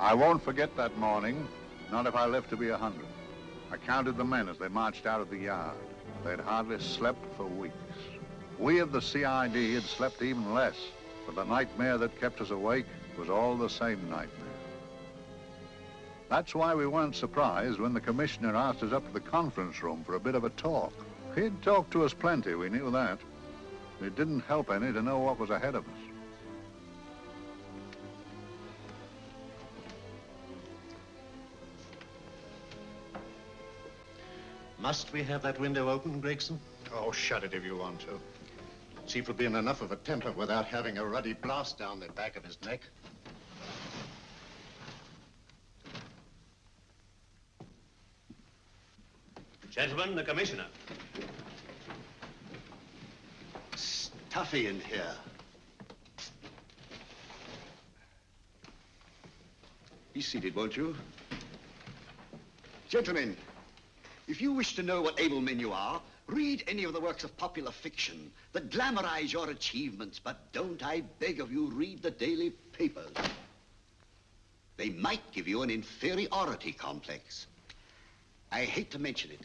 I won't forget that morning, not if I live to be 100. I counted the men as they marched out of the yard. They'd hardly slept for weeks. We of the CID had slept even less, but the nightmare that kept us awake was all the same nightmare. That's why we weren't surprised when the commissioner asked us up to the conference room for a bit of a talk. He'd talked to us plenty, we knew that. It didn't help any to know what was ahead of us. Must we have that window open, Gregson? Oh, shut it if you want to. Chief will be in enough of a temper without having a ruddy blast down the back of his neck. Gentlemen, the commissioner. Stuffy in here. Be seated, won't you? Gentlemen, if you wish to know what able men you are, read any of the works of popular fiction that glamorize your achievements, but don't, I beg of you, read the daily papers. They might give you an inferiority complex. I hate to mention it,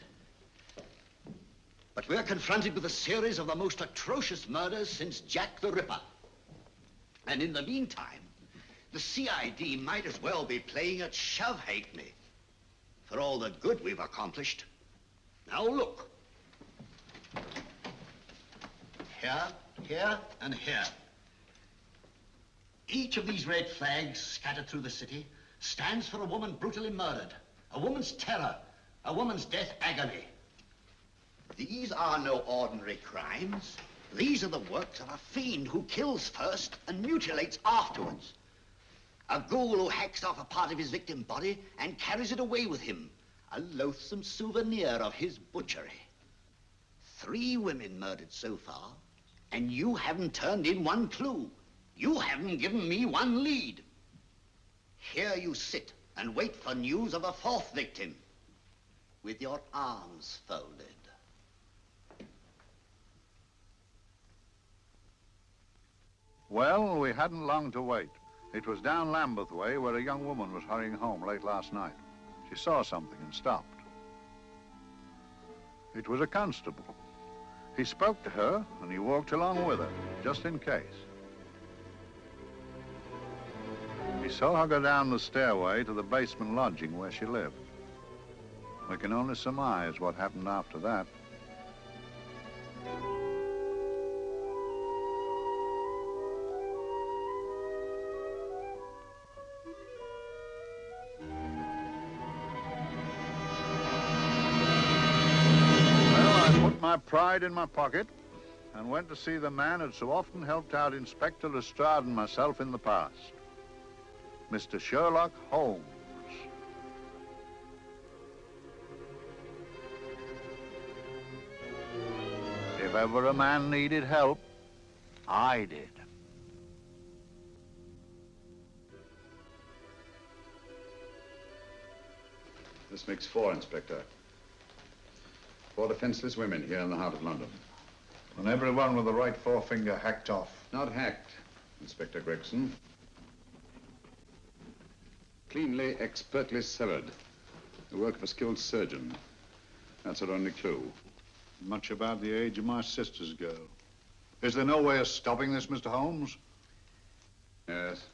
but we're confronted with a series of the most atrocious murders since Jack the Ripper. And in the meantime, the CID might as well be playing at shove-hate-me for all the good we've accomplished. Now look. Here, here, and here. Each of these red flags scattered through the city stands for a woman brutally murdered, a woman's terror, a woman's death agony. These are no ordinary crimes. These are the works of a fiend who kills first and mutilates afterwards. A ghoul who hacks off a part of his victim body and carries it away with him, a loathsome souvenir of his butchery. 3 women murdered so far, and you haven't turned in one clue. You haven't given me one lead. Here you sit and wait for news of a 4th victim, with your arms folded. Well, we hadn't long to wait. It was down Lambeth Way where a young woman was hurrying home late last night. She saw something and stopped. It was a constable. He spoke to her and he walked along with her, just in case. He saw her go down the stairway to the basement lodging where she lived. We can only surmise what happened after that. My pride in my pocket and went to see the man who'd so often helped out Inspector Lestrade and myself in the past, Mr. Sherlock Holmes. If ever a man needed help, I did. This makes 4, Inspector. 4 defenseless women here in the heart of London. And everyone with the right forefinger hacked off. Not hacked, Inspector Gregson. Cleanly, expertly severed. The work of a skilled surgeon. That's our only clue. Much about the age of my sister's girl. Is there no way of stopping this, Mr. Holmes? Yes.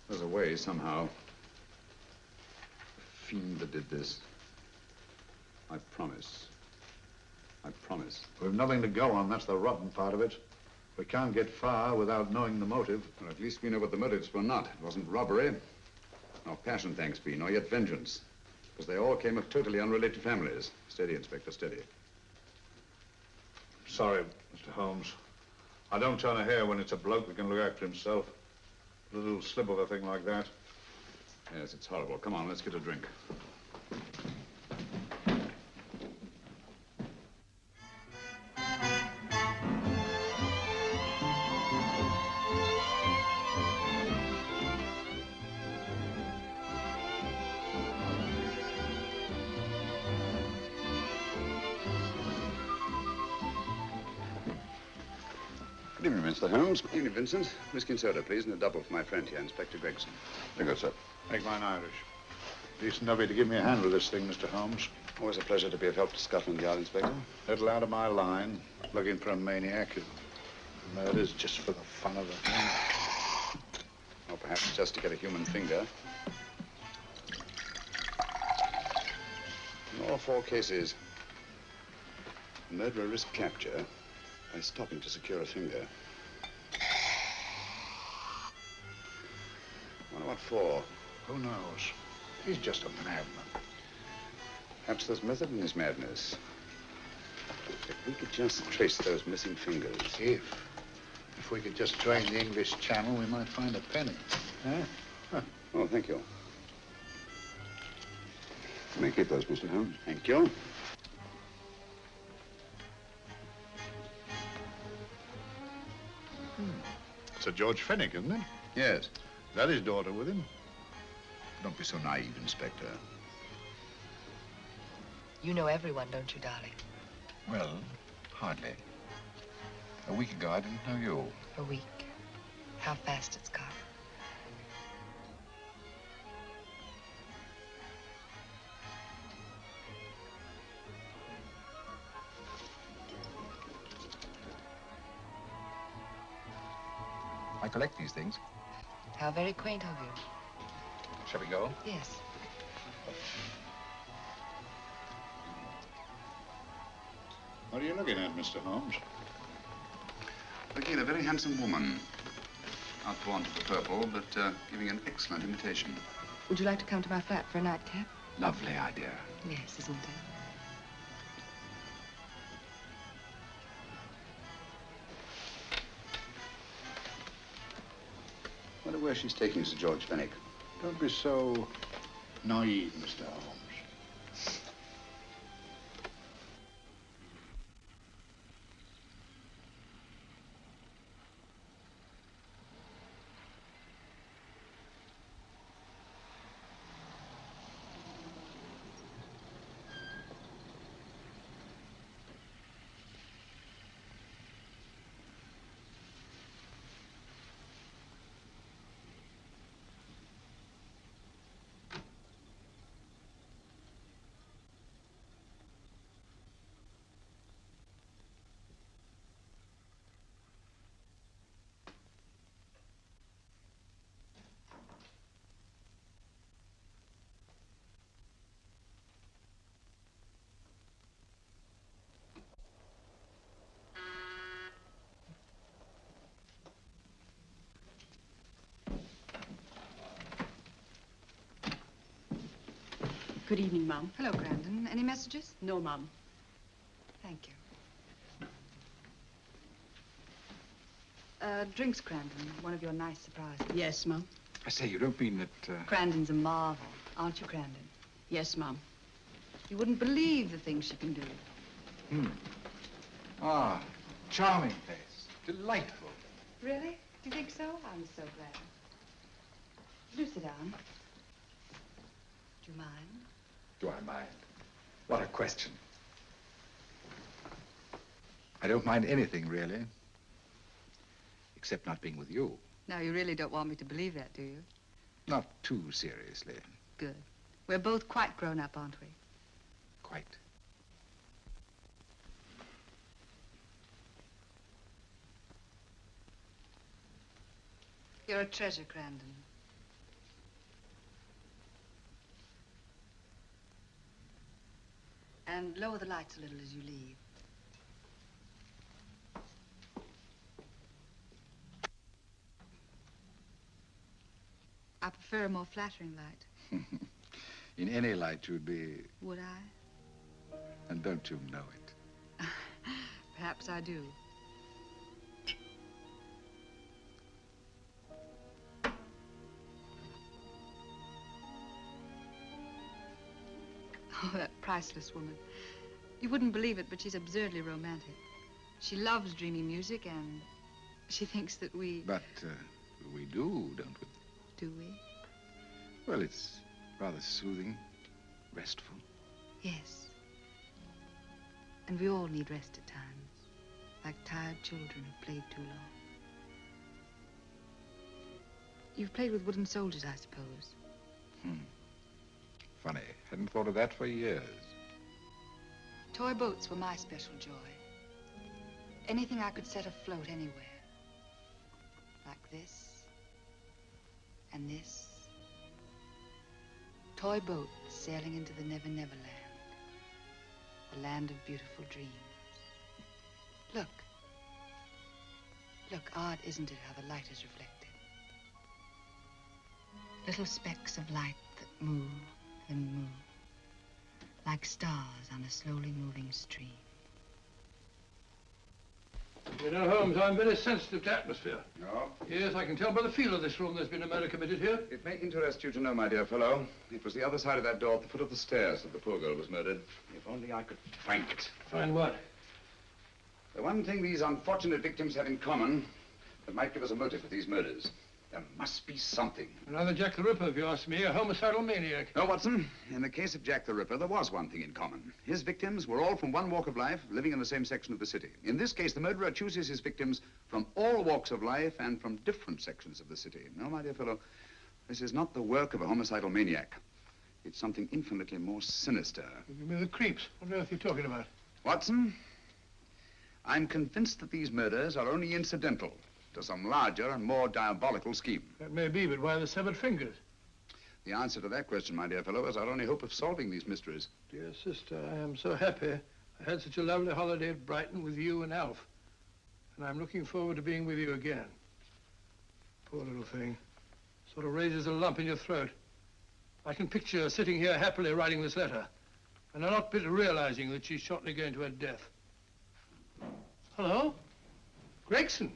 There's a way, somehow. The fiend that did this. I promise. I promise. We've nothing to go on, that's the rotten part of it. We can't get far without knowing the motive. Well, at least we know what the motives were not. It wasn't robbery, nor passion, thanks be, nor yet vengeance. Because they all came of totally unrelated families. Steady, Inspector, steady. Sorry, Mr. Holmes. I don't turn a hair when it's a bloke that can look after himself. A little slip of a thing like that. Yes, it's horrible. Come on, let's get a drink. Good evening, Mr. Holmes. Good evening, Vincent. Whiskey and soda, please, and a double for my friend here, Inspector Gregson. Very good, sir. Make mine Irish. Decent of you to give me a hand with this thing, Mr. Holmes. Always a pleasure to be of help to Scotland Yard, Inspector. Little out of my line, looking for a maniac who murders just for the fun of it. Or perhaps just to get a human finger. In all 4 cases, the murderer risked capture by stopping to secure a finger. Wonder what for? Who knows? He's just a madman. Perhaps there's method in his madness. If we could just trace those missing fingers. If we could just drain the English Channel, we might find a penny. Huh? Oh, thank you. You may keep those, Mr. Holmes. Thank you. Sir George Fenwick, isn't it? Yes. Is that his daughter with him? Don't be so naive, Inspector. You know everyone, don't you, darling? Well, hardly. A week ago, I didn't know you. A week. How fast it's gone. I collect these things. How very quaint of you. Shall we go? Yes. What are you looking at, Mr. Holmes? Looking at a very handsome woman. Not for want of the purple, but giving an excellent imitation. Would you like to come to my flat for a nightcap? Lovely idea. Yes, isn't it? Wonder where she's taking Sir George Fenwick. Don't be so naive, Mr. Holmes. Good evening, Mum. Hello, Grandon. Any messages? No, Mum. Thank you. Drinks, Grandon. One of your nice surprises. Yes, Mum. I say, you don't mean that, Grandon's a marvel, aren't you, Grandon? Yes, Mum. You wouldn't believe the things she can do. Ah, charming place. Delightful. Really? Do you think so? I'm so glad. Do sit down. Do you mind? Do I mind? What a question. I don't mind anything, really. Except not being with you. Now, you really don't want me to believe that, do you? Not too seriously. Good. We're both quite grown up, aren't we? Quite. You're a treasure, Grandon. And lower the lights a little as you leave. I prefer a more flattering light. In any light, you'd be... Would I? And don't you know it? Perhaps I do. Oh, that priceless woman. You wouldn't believe it, but she's absurdly romantic. She loves dreamy music, and she thinks that we... But we do, don't we? Do we? Well, it's rather soothing, restful. Yes. And we all need rest at times, like tired children who've played too long. You've played with wooden soldiers, I suppose. Funny. Hadn't thought of that for years. Toy boats were my special joy. Anything I could set afloat anywhere. Like this. And this. Toy boats sailing into the Never Never Land. The land of beautiful dreams. Look. Look, odd, isn't it, how the light is reflected? Little specks of light that move and move. Like stars on a slowly moving stream. You know, Holmes, I'm very sensitive to atmosphere. No? Yes, I can tell by the feel of this room there's been a murder committed here. It may interest you to know, my dear fellow, it was the other side of that door at the foot of the stairs that the poor girl was murdered. If only I could find it. Find what? The one thing these unfortunate victims have in common that might give us a motive for these murders. There must be something. Another Jack the Ripper, if you ask me, a homicidal maniac. No, Watson. In the case of Jack the Ripper, there was one thing in common. His victims were all from one walk of life, living in the same section of the city. In this case, the murderer chooses his victims from all walks of life and from different sections of the city. No, my dear fellow, this is not the work of a homicidal maniac. It's something infinitely more sinister. Give me the creeps. What on earth are you talking about? Watson, I'm convinced that these murders are only incidental to some larger and more diabolical scheme. That may be, but why the severed fingers? The answer to that question, my dear fellow, is our only hope of solving these mysteries. Dear sister, I am so happy. I had such a lovely holiday at Brighton with you and Alf. And I'm looking forward to being with you again. Poor little thing. Sort of raises a lump in your throat. I can picture her sitting here happily writing this letter. And I'm not bit realizing that she's shortly going to her death. Hello? Gregson.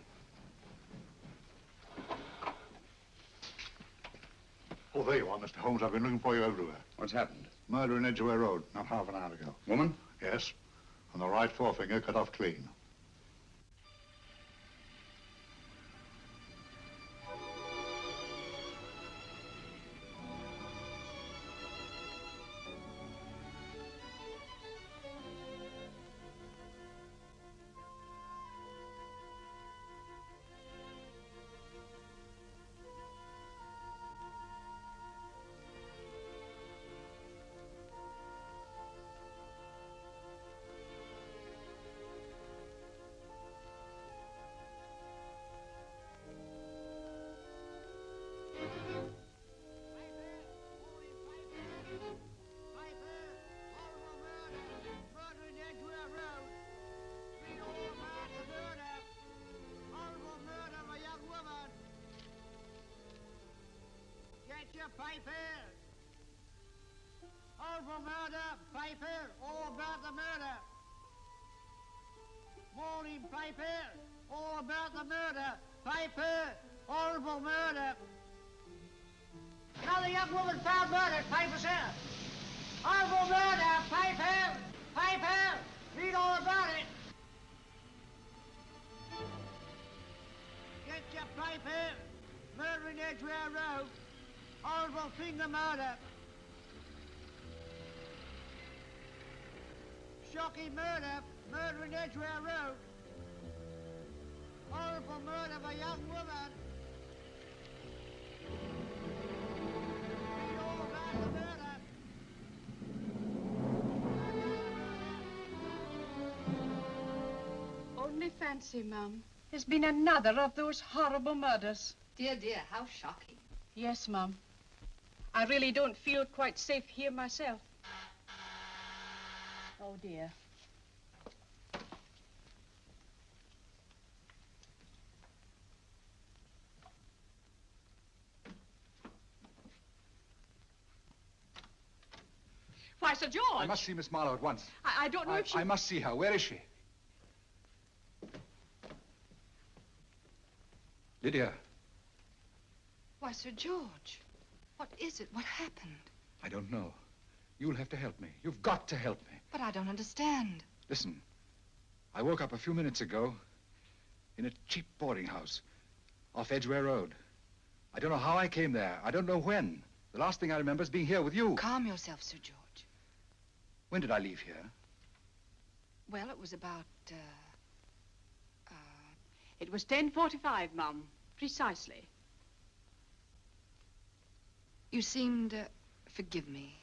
Oh, there you are, Mr. Holmes. I've been looking for you everywhere. What's happened? Murder in Edgware Road, not half an hour ago. Woman? Yes, and the right forefinger cut off clean. Papers! Horrible murder, papers, all about the murder. Morning papers, all about the murder. Papers, horrible murder. Another young woman found murdered, papers here. Horrible murder, papers, papers, read all about it. Get your papers, murder in Edgware Road. Horrible finger murder. Shocking murder, murder in Edgware Road. Horrible murder of a young woman. Read all about the murder. Only fancy, Mum. There's been another of those horrible murders. Dear, dear, how shocking. Yes, Mum. I really don't feel quite safe here myself. Oh, dear. Why, Sir George! I must see Miss Marlowe at once. I don't know if she... I must see her. Where is she? Lydia. Why, Sir George, what is it? What happened? I don't know. You'll have to help me. You've got to help me. But I don't understand. Listen, I woke up a few minutes ago in a cheap boarding house off Edgware Road. I don't know how I came there. I don't know when. The last thing I remember is being here with you. Calm yourself, Sir George. When did I leave here? Well, it was about, It was 10:45, Mum. Precisely. You seemed, forgive me,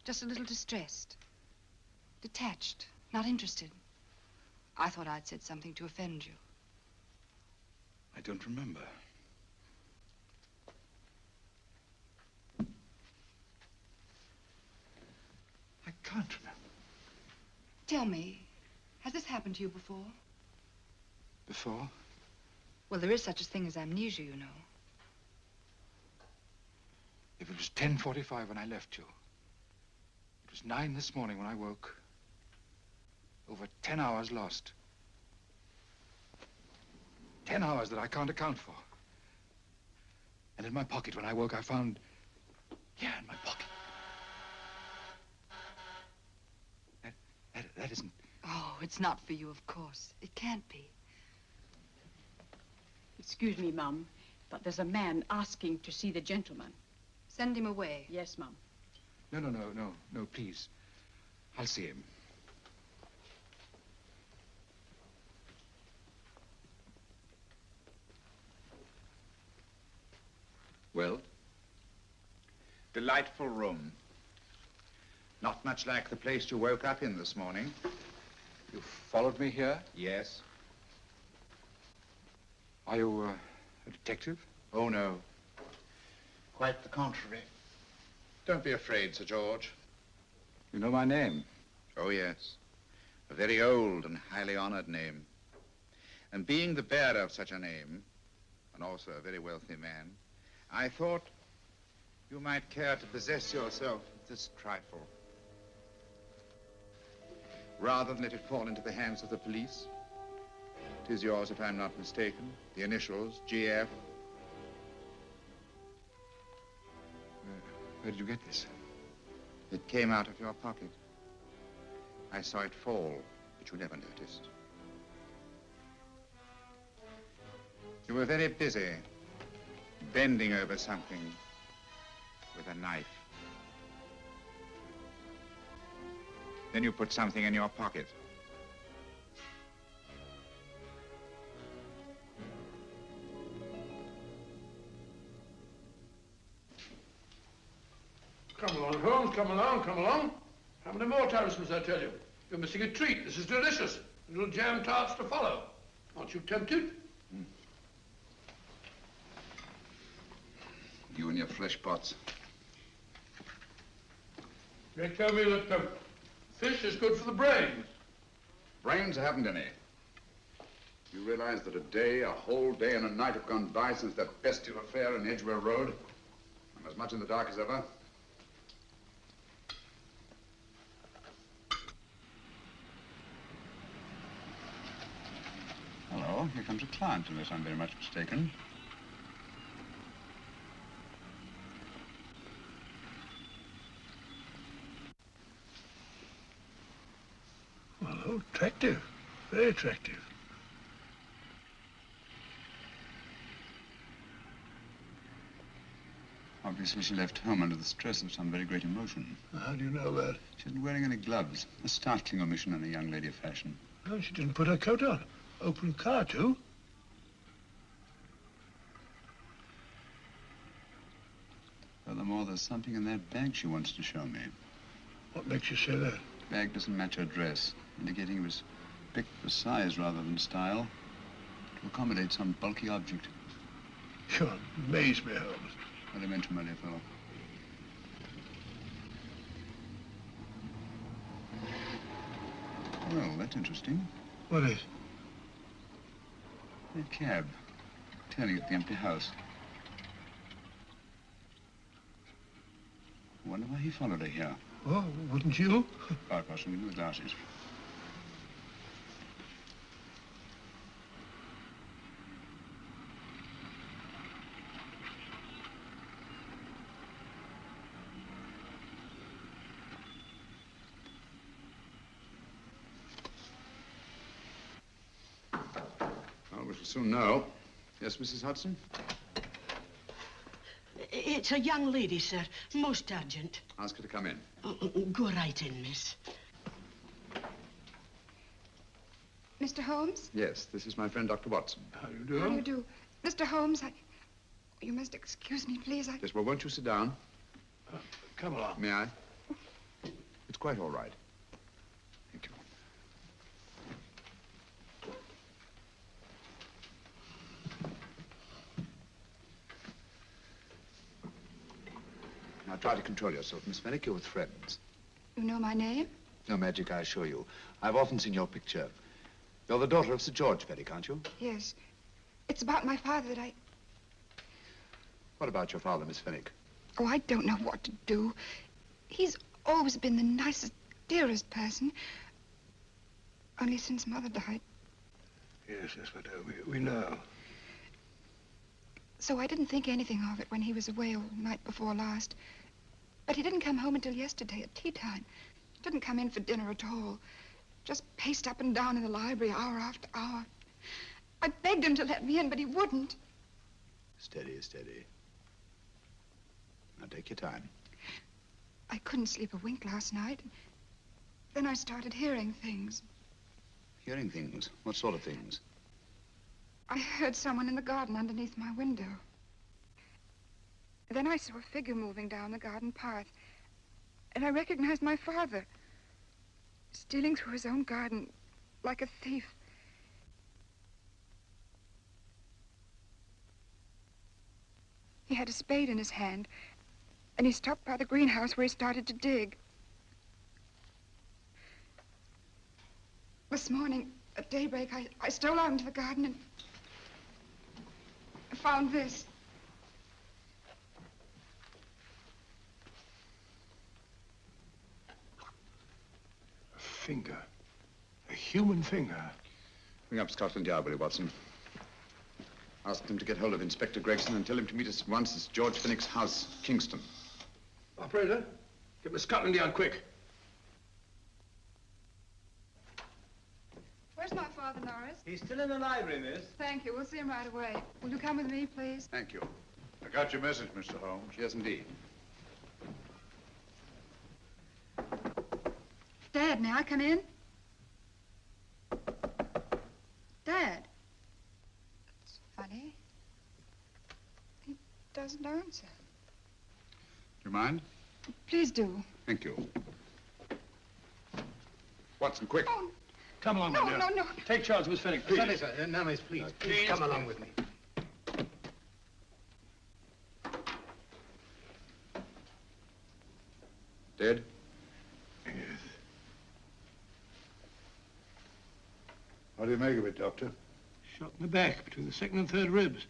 just a little distressed. Detached, not interested. I thought I'd said something to offend you. I don't remember. I can't remember. Tell me, has this happened to you before? Before? Well, there is such a thing as amnesia, you know. If it was 10:45 when I left you, it was 9 this morning when I woke. Over 10 hours lost. 10 hours that I can't account for. And in my pocket when I woke, I found... Yeah, in my pocket. That isn't... Oh, it's not for you, of course. It can't be. Excuse me, Mum, but there's a man asking to see the gentleman. Send him away. Yes, Mum. No, please. I'll see him. Well? Delightful room. Not much like the place you woke up in this morning. You followed me here? Yes. Are you a detective? Oh, no. Quite the contrary. Don't be afraid, Sir George. You know my name? Oh, yes. A very old and highly honored name. And being the bearer of such a name, and also a very wealthy man, I thought you might care to possess yourself of this trifle. Rather than let it fall into the hands of the police. It is yours, if I'm not mistaken. The initials, GF. Where did you get this? It came out of your pocket. I saw it fall, but you never noticed. You were very busy, bending over something with a knife. Then you put something in your pocket. Come along, Holmes, come along, come along. How many more times must I tell you? You're missing a treat. This is delicious. Little jam tarts to follow. Aren't you tempted? You and your flesh pots. They tell me that fish is good for the brains. Brains haven't any. You realize that a whole day and a night have gone by since that bestial affair in Edgware Road? I'm as much in the dark as ever. Hello, here comes a client, unless I'm very much mistaken. Well, attractive. Very attractive. Obviously, she left home under the stress of some very great emotion. How do you know that? She isn't wearing any gloves. A startling omission in a young lady of fashion. Oh, she didn't put her coat on. Open car, too. Furthermore, there's something in that bag she wants to show me. What makes you say that? The bag doesn't match her dress, indicating it was picked for size rather than style, to accommodate some bulky object. You amaze me, Holmes. What do you mention, my dear fellow? Well, that's interesting. What is? That cab, turning at the empty house. I wonder why he followed her here. Oh, wouldn't you? Quite possibly with glasses. Well, we shall soon know. Yes, Mrs. Hudson? It's a young lady, sir. Most urgent. Ask her to come in. Go right in, miss. Mr. Holmes? Yes, this is my friend, Dr. Watson. How do you do? How do you do? Mr. Holmes, you must excuse me, please. Yes, well, won't you sit down? Come along. May I? It's quite all right. Thank you. Now try to control yourself, Miss Fenwick. You're with friends. You know my name? No magic, I assure you. I've often seen your picture. You're the daughter of Sir George Fenwick, aren't you? Yes. It's about my father that I... What about your father, Miss Fenwick? Oh, I don't know what to do. He's always been the nicest, dearest person. Only since Mother died. Yes, but we know. So I didn't think anything of it when he was away all night before last. But he didn't come home until yesterday at tea time. Didn't come in for dinner at all. Just paced up and down in the library hour after hour. I begged him to let me in, but he wouldn't. Steady, steady. Now take your time. I couldn't sleep a wink last night. Then I started hearing things. Hearing things? What sort of things? I heard someone in the garden underneath my window. Then I saw a figure moving down the garden path. And I recognized my father. Stealing through his own garden like a thief. He had a spade in his hand, and he stopped by the greenhouse where he started to dig. This morning, at daybreak, I stole out into the garden and found this. A finger. A human finger. Bring up Scotland Yard, will you, Watson? Ask them to get hold of Inspector Gregson and tell him to meet us at once at George Fenwick's house, Kingston. Operator, get me Scotland Yard quick. Where's my father, Norris? He's still in the library, miss. Thank you. We'll see him right away. Will you come with me, please? Thank you. I got your message, Mr. Holmes. Yes, indeed. Dad, may I come in? Dad. It's funny. He doesn't answer. Do you mind? Please do. Thank you. Watson, quick. Oh, Come along, my dear. no. Take charge, Miss Fenwick, please. Sorry, sir. Now, miss, please. Please come along with me. Dead? Yes. What do you make of it, Doctor? Shot in the back, between the second and third ribs.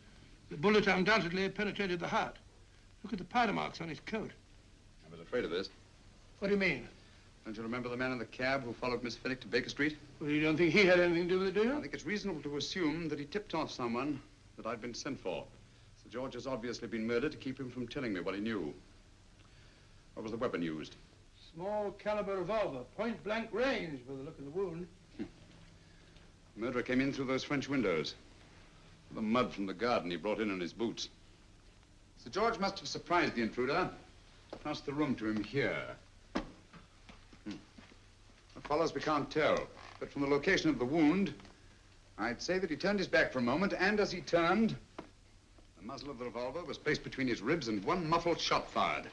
The bullet undoubtedly penetrated the heart. Look at the powder marks on his coat. I was afraid of this. What do you mean? Don't you remember the man in the cab who followed Miss Fenwick to Baker Street? Well, you don't think he had anything to do with it, do you? I think it's reasonable to assume that he tipped off someone that I'd been sent for. Sir George has obviously been murdered to keep him from telling me what he knew. What was the weapon used? Small caliber revolver, point blank range by the look of the wound. The murderer came in through those French windows. The mud from the garden he brought in his boots. Sir George must have surprised the intruder. Passed the room to him here. What follows we can't tell. But from the location of the wound, I'd say that he turned his back for a moment, and as he turned, the muzzle of the revolver was placed between his ribs and one muffled shot fired.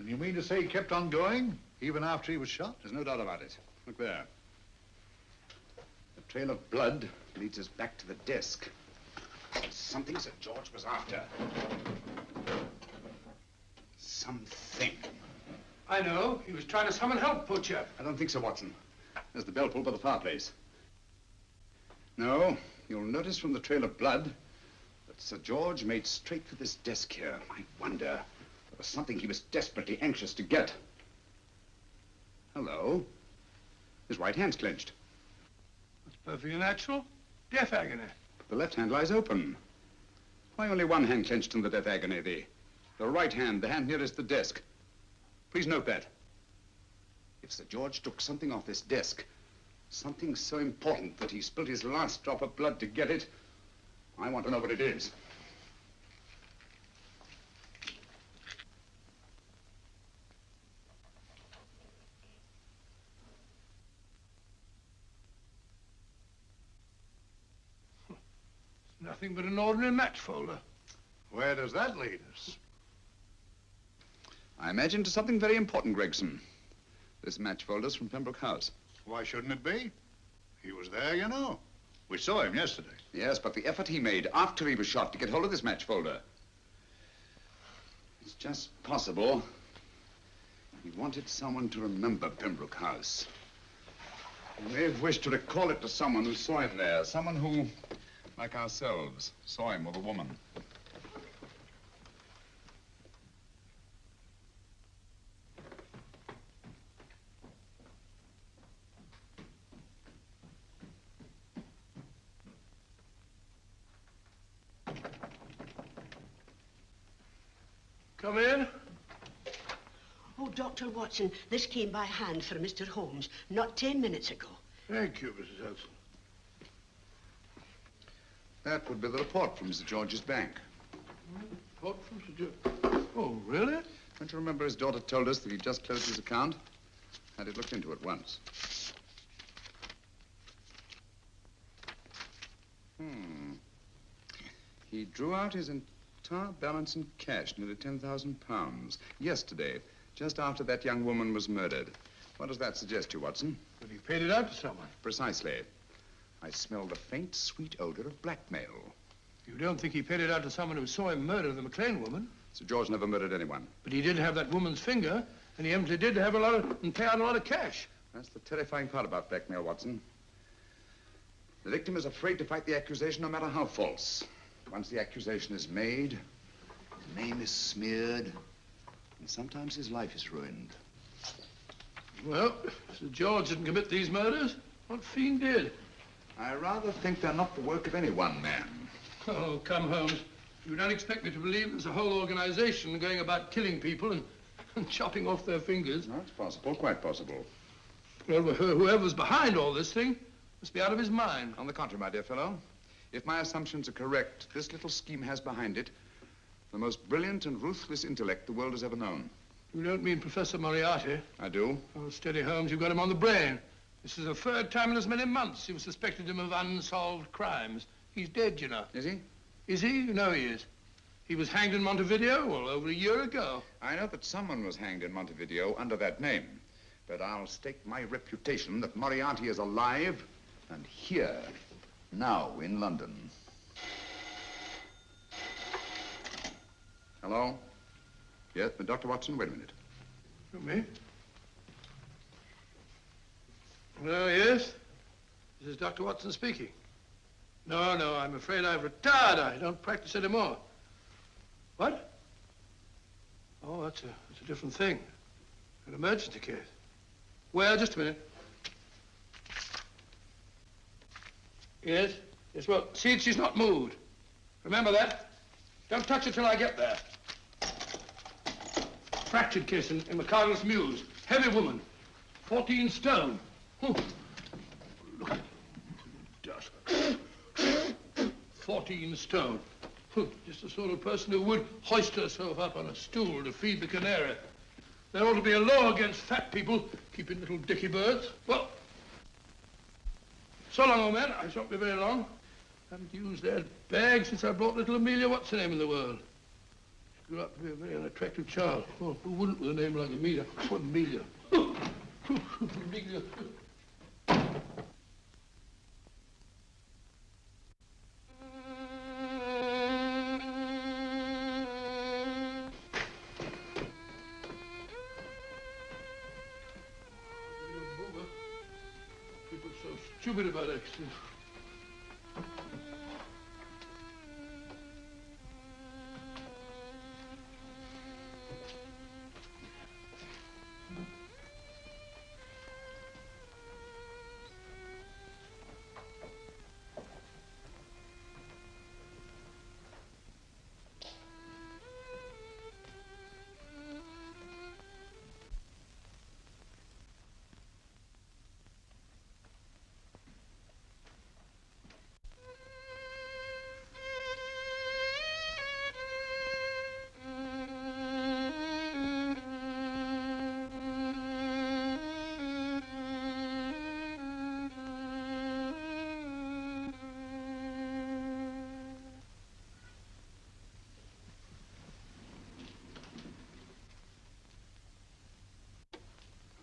And you mean to say he kept on going, even after he was shot? There's no doubt about it. Look there. The trail of blood leads us back to the desk. There's something Sir George was after. Something. I know. He was trying to summon help, poor chap. I don't think so, Watson. There's the bell pull by the fireplace. No, you'll notice from the trail of blood that Sir George made straight for this desk here. I wonder, there was something he was desperately anxious to get. Hello. His right hand's clenched. That's perfectly natural. Death agony. The left hand lies open. Why only one hand clenched in the death agony? The right hand, the hand nearest the desk. Please note that. If Sir George took something off this desk, something so important that he spilled his last drop of blood to get it, I want to know what it is. Nothing but an ordinary match folder. Where does that lead us? I imagine to something very important, Gregson. This match folder's from Pembroke House. Why shouldn't it be? He was there, you know. We saw him yesterday. Yes, but the effort he made after he was shot to get hold of this match folder. It's just possible he wanted someone to remember Pembroke House. He may have wished to recall it to someone who saw him there. Someone who, like ourselves, saw him with a woman. Come in. Oh, Dr. Watson, this came by hand for Mr. Holmes not 10 minutes ago. Thank you, Mrs. Hudson. That would be the report from Mr. George's bank. Report from Sir George. Oh, really? Don't you remember his daughter told us that he'd just closed his account? Had it looked into at once. He drew out his entire balance in cash, nearly £10,000, yesterday, just after that young woman was murdered. What does that suggest to you, Watson? But he paid it out to someone. Precisely. I smell the faint, sweet odor of blackmail. You don't think he paid it out to someone who saw him murder the McLean woman? Sir George never murdered anyone. But he did have that woman's finger, and he evidently did have and pay out a lot of cash. That's the terrifying part about blackmail, Watson. The victim is afraid to fight the accusation, no matter how false. Once the accusation is made, his name is smeared, and sometimes his life is ruined. Well, Sir George didn't commit these murders. What fiend did? I rather think they're not the work of any one man. Oh, come, Holmes. You don't expect me to believe there's a whole organization going about killing people and chopping off their fingers. No, it's possible, quite possible. Well, whoever's behind all this thing must be out of his mind. On the contrary, my dear fellow, if my assumptions are correct, this little scheme has behind it the most brilliant and ruthless intellect the world has ever known. You don't mean Professor Moriarty? I do. Oh, steady, Holmes. You've got him on the brain. This is the third time in as many months you've suspected him of unsolved crimes. He's dead, you know. Is he? Is he? You know he is. He was hanged in Montevideo, well, over a year ago. I know that someone was hanged in Montevideo under that name. But I'll stake my reputation that Moriarty is alive and here, now in London. Hello? Yes, but Dr. Watson, wait a minute. Me? Oh, yes? This is Dr. Watson speaking. No, I'm afraid I've retired. I don't practice anymore. What? Oh, that's a different thing. An emergency case. Well, just a minute. Yes? Yes, well, see, she's not moved. Remember that? Don't touch her till I get there. Fractured case in McCardle's Mews. Heavy woman. 14 stone. Oh. Look at it. Dust. 14 stone. Just the sort of person who would hoist herself up on a stool to feed the canary. There ought to be a law against fat people keeping little dicky birds. Well, so long, old man. I shan't be very long. Haven't used that bag since I brought little Amelia. What's her name in the world? She grew up to be a very unattractive child. Oh, who wouldn't with a name like Amelia? Oh, Amelia. Amelia. People so stupid about accidents.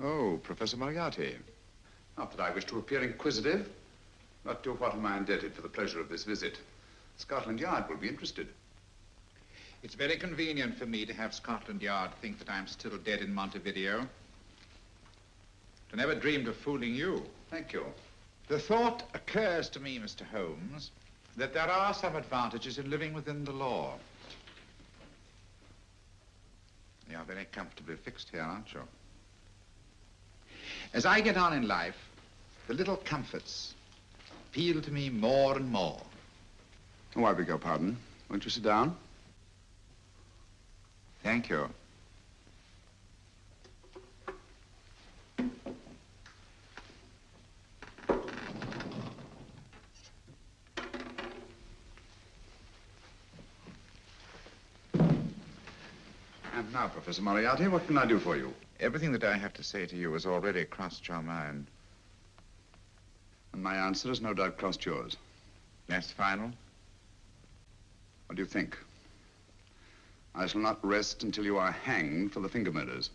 Oh, Professor Moriarty. Not that I wish to appear inquisitive, but to what am I indebted for the pleasure of this visit? Scotland Yard will be interested. It's very convenient for me to have Scotland Yard think that I'm still dead in Montevideo. I never dreamed of fooling you. Thank you. The thought occurs to me, Mr. Holmes, that there are some advantages in living within the law. You're very comfortably fixed here, aren't you? As I get on in life, the little comforts appeal to me more and more. Oh, I beg your pardon. Won't you sit down? Thank you. And now, Professor Moriarty, what can I do for you? Everything that I have to say to you has already crossed your mind. And my answer has no doubt crossed yours. That's final? What do you think? I shall not rest until you are hanged for the finger murders.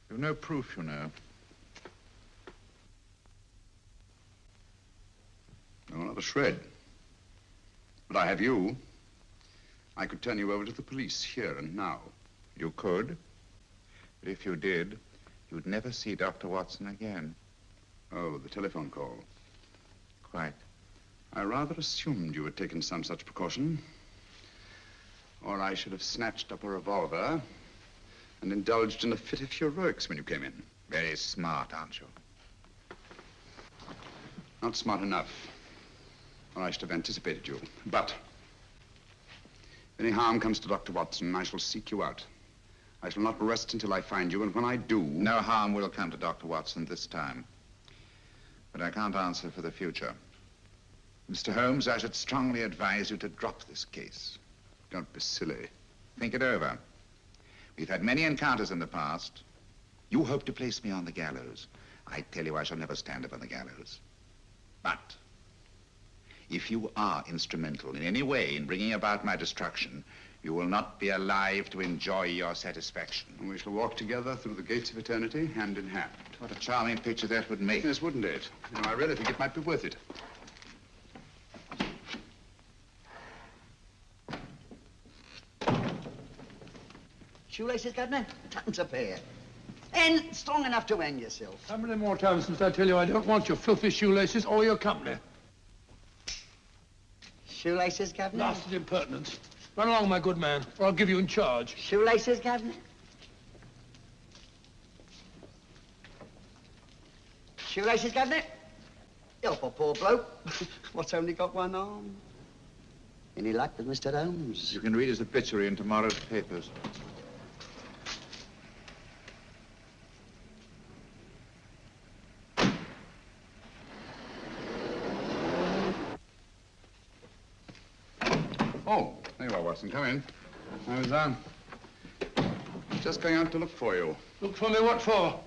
You've no proof, you know. No, not a shred. But I have you. I could turn you over to the police here and now. You could. But if you did, you'd never see Dr. Watson again. Oh, the telephone call. Quite. I rather assumed you had taken some such precaution. Or I should have snatched up a revolver and indulged in a fit of heroics when you came in. Very smart, aren't you? Not smart enough. Or I should have anticipated you. But if any harm comes to Dr. Watson, I shall seek you out. I shall not rest until I find you, and when I do... No harm will come to Dr. Watson this time. But I can't answer for the future. Mr. Holmes, I should strongly advise you to drop this case. Don't be silly. Think it over. We've had many encounters in the past. You hope to place me on the gallows. I tell you I shall never stand up on the gallows. But if you are instrumental in any way in bringing about my destruction, you will not be alive to enjoy your satisfaction. And we shall walk together through the gates of eternity, hand in hand. What a charming picture that would make. Yes, wouldn't it? You know, I really think it might be worth it. Shoelaces, Governor? Tuppence a pair. And strong enough to hang yourself. How many more times must I tell you I don't want your filthy shoelaces or your company? Shoelaces, Governor? Blasted impertinence. Run along, my good man, or I'll give you in charge. Shoelaces, Governor? Shoelaces, Governor? Help a poor bloke. What's only got one arm? Any luck with Mr. Holmes? You can read his obituary in tomorrow's papers. Oh, there you are, Watson. Come in. I was, just going out to look for you. Look for me what for?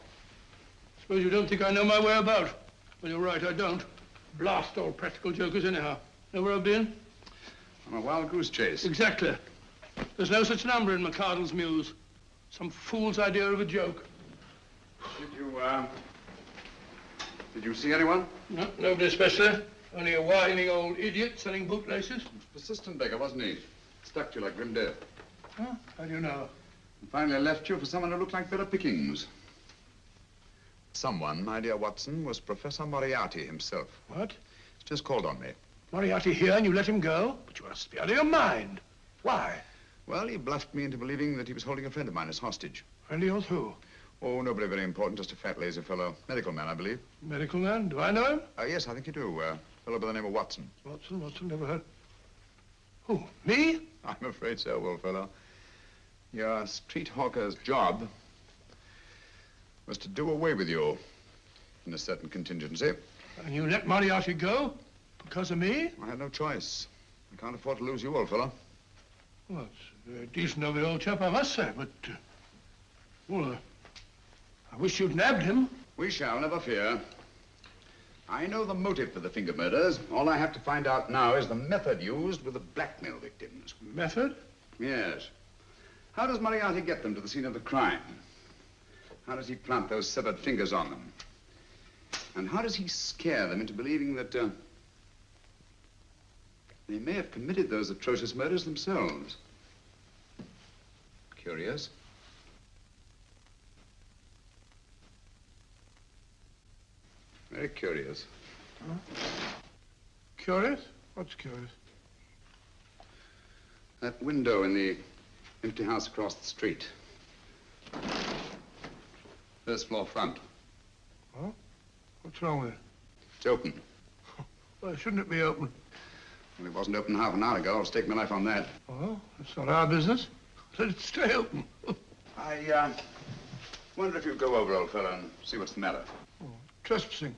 Suppose you don't think I know my way about. Well, you're right, I don't. Blast all practical jokers anyhow. Know where I've been? On a wild goose chase. Exactly. There's no such number in McCardle's Muse. Some fool's idea of a joke. Did you see anyone? No, nobody especially. Only a whining old idiot selling bootlaces. Persistent beggar, wasn't he? Stuck to you like grim death. Huh? How do you know? And finally left you for someone who looked like better pickings. Someone, my dear Watson, was Professor Moriarty himself. What? He's just called on me. Moriarty here and you let him go? But you must be out of your mind. Why? Well, he bluffed me into believing that he was holding a friend of mine as hostage. Friend of yours who? Oh, nobody very important, just a fat, lazy fellow. Medical man, I believe. Medical man? Do I know him? Yes, I think you do. Fellow by the name of Watson. Watson, never heard. Who, me? I'm afraid so, old fellow. Your street hawker's job was to do away with you in a certain contingency. And you let Moriarty go? Because of me? I had no choice. I can't afford to lose you, old fellow. Well, it's very decent of the old chap, I must say, but... I wish you'd nabbed him. We shall, never fear. I know the motive for the finger murders. All I have to find out now is the method used with the blackmail victims. Method? Yes. How does Moriarty get them to the scene of the crime? How does he plant those severed fingers on them? And how does he scare them into believing that they may have committed those atrocious murders themselves? Curious. Very curious. Huh? Curious? What's curious? That window in the empty house across the street. First floor front. Huh? What's wrong with it? It's open. Why shouldn't it be open? Well, it wasn't open half an hour ago. I'll stake my life on that. Oh, that's not our business. Let it stay open. I wonder if you'd go over, old fellow, and see what's the matter. Oh, trespassing.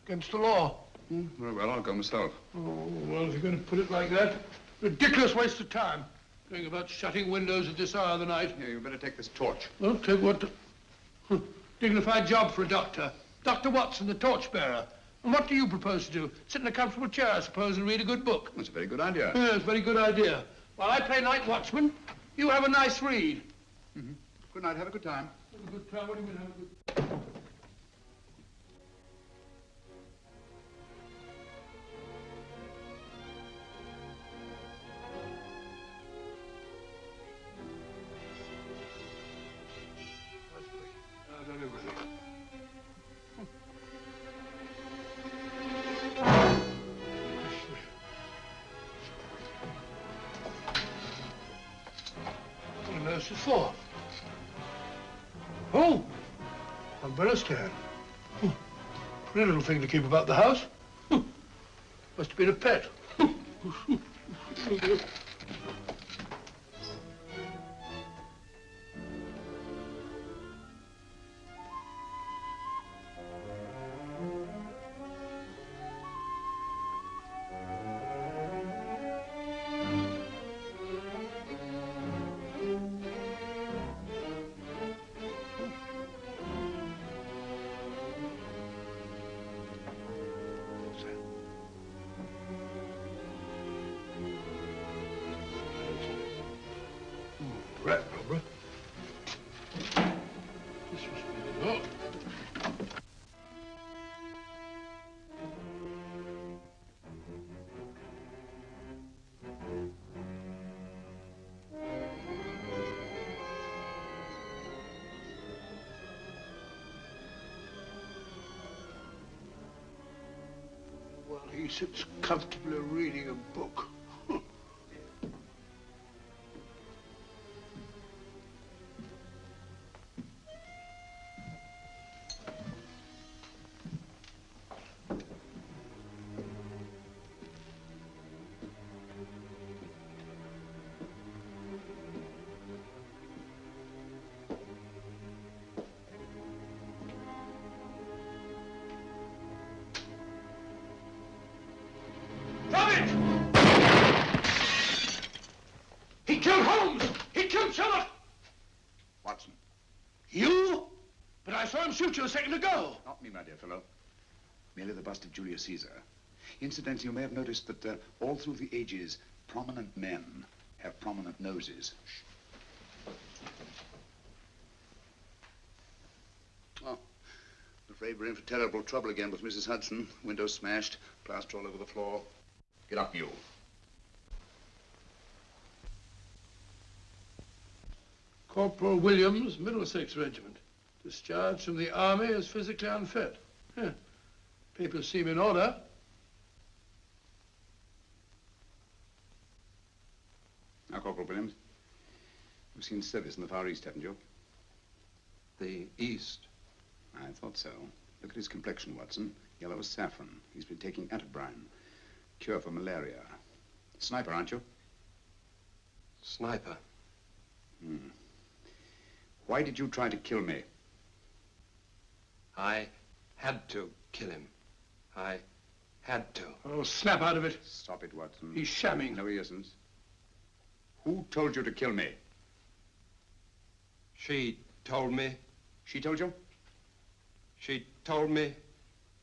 Against the law. Very well, I'll go myself. Oh, well, if you're going to put it like that, ridiculous waste of time. Going about shutting windows at this hour of the night. Yeah, you better take this torch. Well, take what? Dignified job for a doctor. Dr. Watson, the torchbearer. And what do you propose to do? Sit in a comfortable chair, I suppose, and read a good book. That's a very good idea. Yes, very good idea. While I play night watchman, you have a nice read. Mm-hmm. Good night. Have a good time. Have a good time? What do you mean, have a good time? What is for? Oh, umbrella stand. Pretty little thing to keep about the house. Must have been a pet. Rat rubber. This was oh. While he sits comfortably reading a book. He killed Holmes! He killed Sherlock! Watson. You? But I saw him shoot you a second ago. Not me, my dear fellow. Merely the bust of Julius Caesar. Incidentally, you may have noticed that all through the ages, prominent men have prominent noses. Shh. Oh, I'm afraid we're in for terrible trouble again with Mrs. Hudson. Windows smashed, plaster all over the floor. Get up, you. Corporal Williams, Middlesex Regiment. Discharged from the army as physically unfit. Yeah. Papers seem in order. Now, Corporal Williams, you've seen service in the Far East, haven't you? The East? I thought so. Look at his complexion, Watson. Yellow as saffron. He's been taking atabrine. Cure for malaria. Sniper, aren't you? Sniper. Hmm. Why did you try to kill me? I had to kill him. I had to. Oh, snap out of it. Stop it, Watson. He's shamming. No, he isn't. Who told you to kill me? She told me. She told you? She told me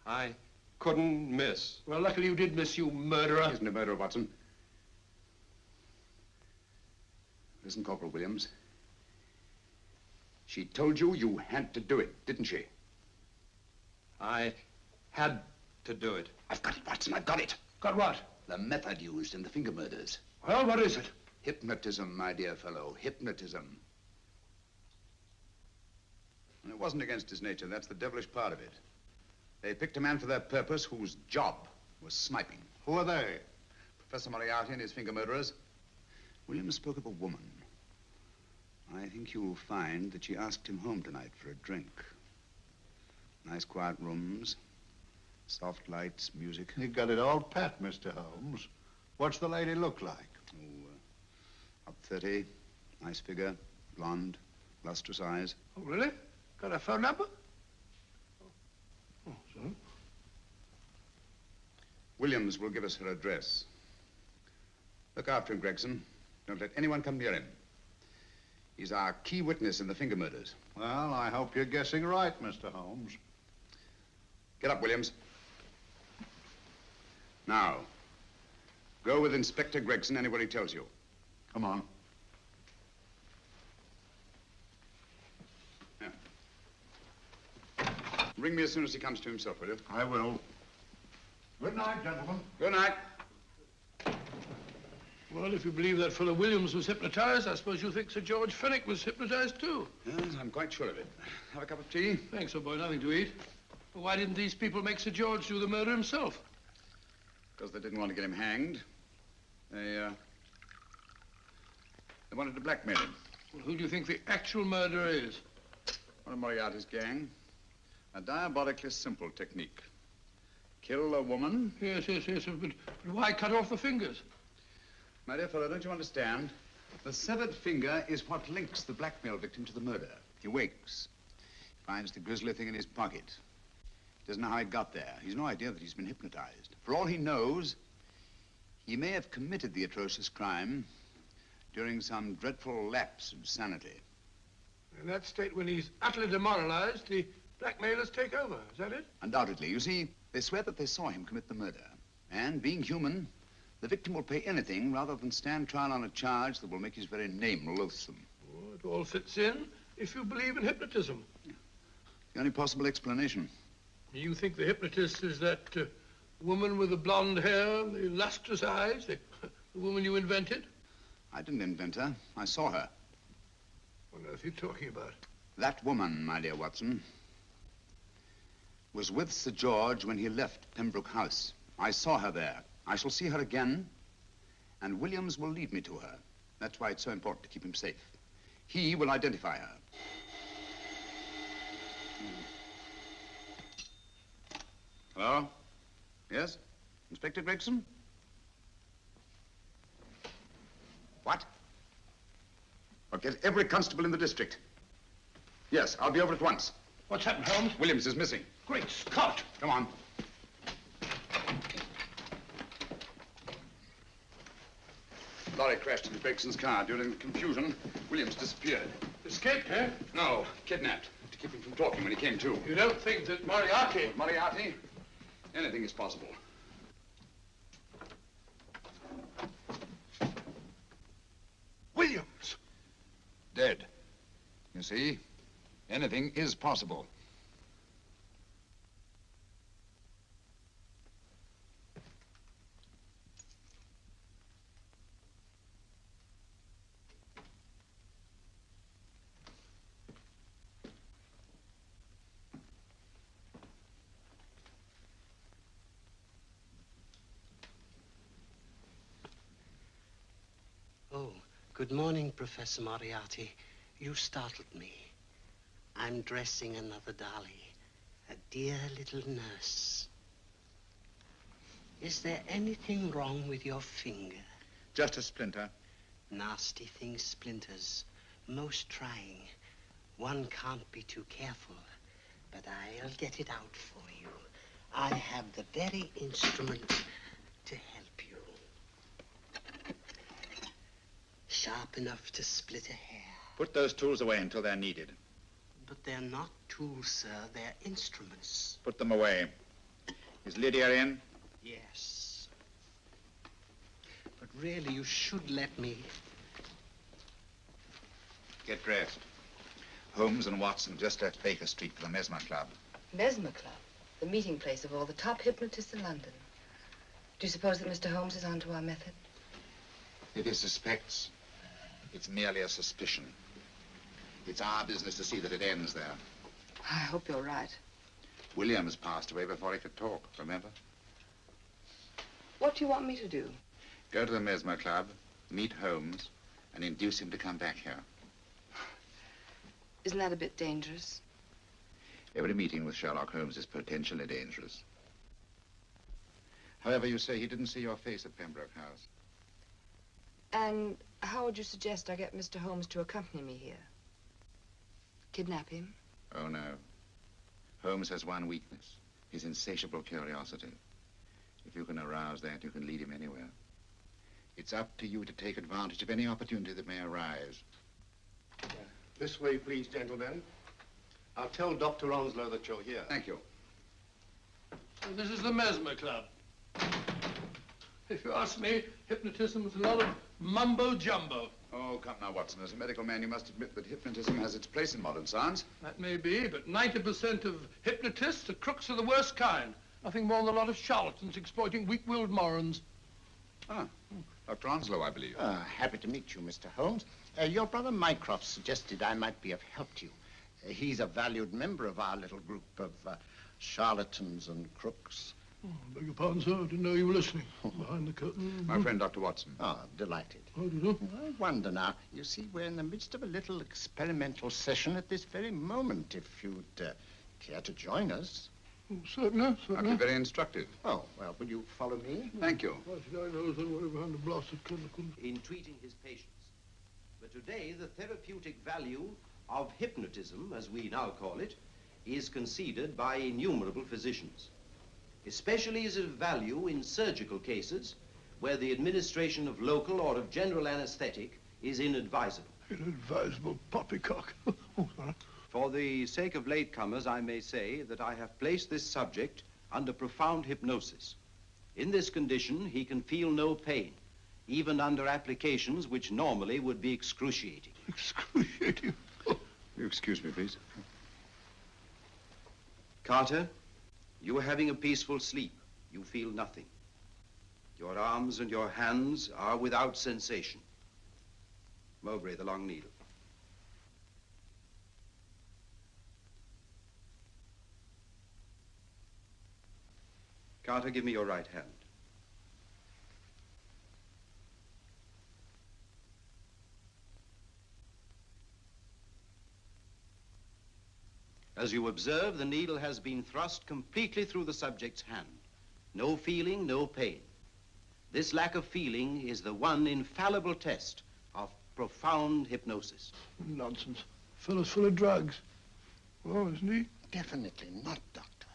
I couldn't miss. Well, luckily you did miss, you murderer. He isn't a murderer, Watson. Listen, Corporal Williams. She told you you had to do it, didn't she? I had to do it. I've got it, Watson, I've got it. Got what? The method used in the finger murders. Well, what is it? Hypnotism, my dear fellow, hypnotism. And it wasn't against his nature, that's the devilish part of it. They picked a man for their purpose whose job was sniping. Who are they? Professor Moriarty and his finger murderers. Williams spoke of a woman. I think you'll find that she asked him home tonight for a drink. Nice quiet rooms, soft lights, music. You got it all pat, Mr. Holmes. What's the lady look like? Oh, up 30, nice figure, blonde, lustrous eyes. Oh, really? Got a phone number? Oh, so? Williams will give us her address. Look after him, Gregson. Don't let anyone come near him. He's our key witness in the finger murders. Well, I hope you're guessing right, Mr. Holmes. Get up, Williams. Now, go with Inspector Gregson anywhere he tells you. Come on. Yeah. Ring me as soon as he comes to himself, will you? I will. Good night, gentlemen. Good night. Well, if you believe that fellow Williams was hypnotized, I suppose you think Sir George Fenwick was hypnotized too. Yes, I'm quite sure of it. Have a cup of tea? Thanks, old boy. Nothing to eat. Well, why didn't these people make Sir George do the murder himself? Because they didn't want to get him hanged. They wanted to blackmail him. Well, who do you think the actual murderer is? One of Moriarty's gang. A diabolically simple technique. Kill a woman. Yes, but why cut off the fingers? My dear fellow, don't you understand? The severed finger is what links the blackmail victim to the murder. He wakes, finds the grisly thing in his pocket. Doesn't know how it got there. He's no idea that he's been hypnotized. For all he knows, he may have committed the atrocious crime during some dreadful lapse of sanity. In that state, when he's utterly demoralized, the blackmailers take over. Is that it? Undoubtedly. You see, they swear that they saw him commit the murder. And being human, the victim will pay anything rather than stand trial on a charge that will make his very name loathsome. Oh, it all fits in if you believe in hypnotism. Yeah. The only possible explanation. You think the hypnotist is that woman with the blonde hair, the lustrous eyes, the woman you invented? I didn't invent her. I saw her. What on earth are you talking about? That woman, my dear Watson, was with Sir George when he left Pembroke House. I saw her there. I shall see her again, and Williams will lead me to her. That's why it's so important to keep him safe. He will identify her. Hello? Yes? Inspector Gregson? What? I'll get every constable in the district. Yes, I'll be over at once. What's happened, Holmes? Williams is missing. Great Scott! Come on. Lorry crashed into Gregson's car. During the confusion, Williams disappeared. Escaped, eh? No, kidnapped. To keep him from talking when he came to. You don't think that Moriarty... With Moriarty, anything is possible. Williams! Dead. You see, anything is possible. Oh, good morning, Professor Moriarty. You startled me. I'm dressing another dolly, a dear little nurse. Is there anything wrong with your finger? Just a splinter. Nasty things, splinters. Most trying. One can't be too careful, but I'll get it out for you. I have the very instrument to help you. Sharp enough to split a hair. Put those tools away until they're needed. But they're not tools, sir. They're instruments. Put them away. Is Lydia in? Yes. But really, you should let me. Get dressed. Holmes and Watson just left Baker Street for the Mesmer Club. Mesmer Club? The meeting place of all the top hypnotists in London. Do you suppose that Mr. Holmes is onto our method? If he suspects, it's merely a suspicion. It's our business to see that it ends there. I hope you're right. Williams passed away before he could talk, remember? What do you want me to do? Go to the Mesmer Club, meet Holmes, and induce him to come back here. Isn't that a bit dangerous? Every meeting with Sherlock Holmes is potentially dangerous. However, you say he didn't see your face at Pembroke House. And how would you suggest I get Mr. Holmes to accompany me here? Kidnap him? Oh, no. Holmes has one weakness, his insatiable curiosity. If you can arouse that, you can lead him anywhere. It's up to you to take advantage of any opportunity that may arise. This way, please, gentlemen. I'll tell Dr. Onslow that you're here. Thank you. This is the Mesmer Club. If you ask me, hypnotism is a lot of mumbo-jumbo. Oh, come now, Watson. As a medical man, you must admit that hypnotism has its place in modern science. That may be, but 90% of hypnotists are crooks of the worst kind. Nothing more than a lot of charlatans exploiting weak-willed morons. Ah, Dr. Onslow, I believe. Happy to meet you, Mr. Holmes. Your brother Mycroft suggested I might be of help to you. He's a valued member of our little group of charlatans and crooks. Oh, beg your pardon, sir. I didn't know you were listening. Behind the curtain. My friend, Dr. Watson. Oh, delighted. How do you know? I wonder now. You see, we're in the midst of a little experimental session at this very moment. If you'd care to join us. Oh, certainly, certainly. That'd be very instructive. Oh, well, will you follow me? Thank you. Why should I know then what behind the blasted curtain? In treating his patients. But today, the therapeutic value of hypnotism, as we now call it, is conceded by innumerable physicians. Especially is it of value in surgical cases where the administration of local or of general anesthetic is inadvisable. Inadvisable poppycock. Oh, sorry. For the sake of latecomers, I may say that I have placed this subject under profound hypnosis. In this condition, he can feel no pain, even under applications which normally would be excruciating. Excruciating? You excuse me, please. Carter, you are having a peaceful sleep. You feel nothing. Your arms and your hands are without sensation. Mowbray, the long needle. Carter, give me your right hand. As you observe, the needle has been thrust completely through the subject's hand. No feeling, no pain. This lack of feeling is the one infallible test of profound hypnosis. Nonsense. Fellow's full of drugs. Oh, isn't he? Definitely not, Doctor.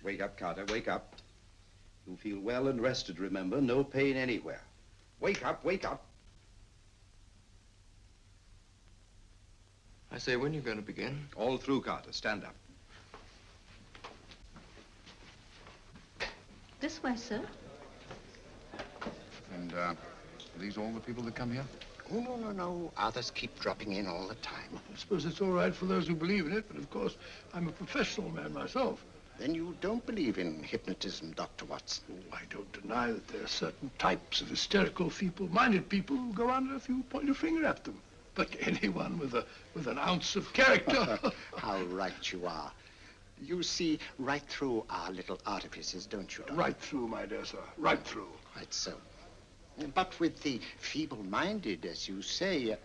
Wake up, Carter, wake up. You feel well and rested, remember. No pain anywhere. Wake up, wake up. I say, when are you going to begin? All through, Carter. Stand up. This way, sir. And, are these all the people that come here? Oh, no. Others keep dropping in all the time. I suppose it's all right for those who believe in it, but of course, I'm a professional man myself. Then you don't believe in hypnotism, Dr. Watson? Oh, I don't deny that there are certain types of hysterical, feeble-minded people who go under if you point your finger at them. But anyone with an ounce of character... How right you are. You see right through our little artifices, don't you, Doctor? Right through, my dear sir. Right through. Quite so. But with the feeble-minded, as you say...